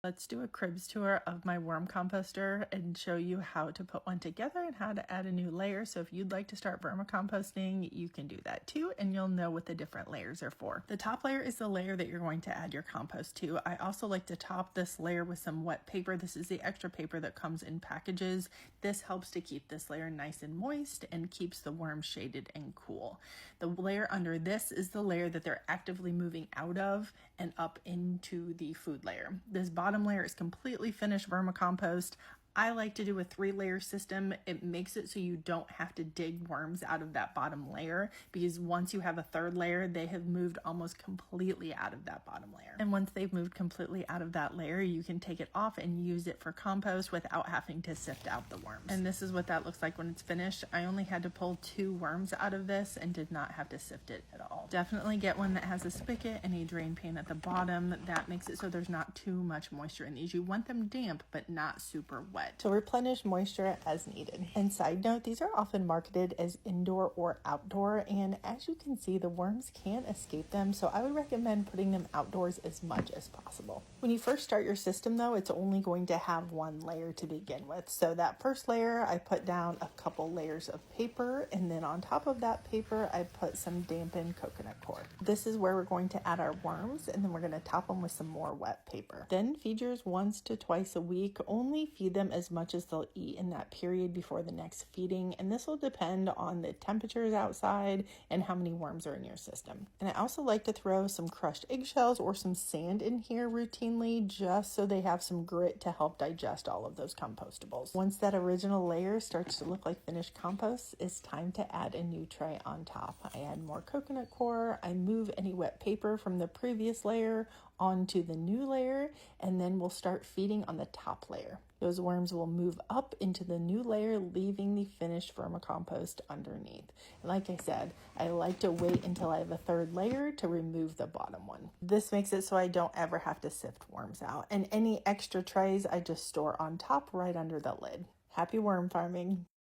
Let's do a cribs tour of my worm composter and show you how to put one together and how to add a new layer. So if you'd like to start vermicomposting, you can do that too, and you'll know what the different layers are for. The top layer is the layer that you're going to add your compost to. I also like to top this layer with some wet paper. This is the extra paper that comes in packages. This helps to keep this layer nice and moist and keeps the worm shaded and cool. The layer under this is the layer that they're actively moving out of and up into the food layer. This bottom layer is completely finished vermicompost. I like to do a 3-layer system. It makes it so you don't have to dig worms out of that bottom layer, because once you have a 3rd layer, they have moved almost completely out of that bottom layer. And once they've moved completely out of that layer, you can take it off and use it for compost without having to sift out the worms. And this is what that looks like when it's finished. I only had to pull 2 worms out of this and did not have to sift it at all. Definitely get one that has a spigot and a drain pan at the bottom. That makes it so there's not too much moisture in these. You want them damp, but not super wet, to replenish moisture as needed. And side note, these are often marketed as indoor or outdoor, and as you can see, the worms can't escape them, so I would recommend putting them outdoors as much as possible. When you first start your system though, it's only going to have 1 layer to begin with. So that first layer, I put down a couple layers of paper, and then on top of that paper, I put some dampened coconut coir. This is where we're going to add our worms, and then we're going to top them with some more wet paper. Then feed yours once to twice a week. Only feed them as much as they'll eat in that period before the next feeding, and this will depend on the temperatures outside and how many worms are in your system. And I also like to throw some crushed eggshells or some sand in here routinely, just so they have some grit to help digest all of those compostables. Once that original layer starts to look like finished compost, it's time to add a new tray on top. I add more coconut coir, I move any wet paper from the previous layer onto the new layer, and then we'll start feeding on the top layer. Those worms will move up into the new layer, leaving the finished vermicompost underneath. And like I said, I like to wait until I have a 3rd layer to remove the bottom one. This makes it so I don't ever have to sift worms out. And any extra trays I just store on top right under the lid. Happy worm farming!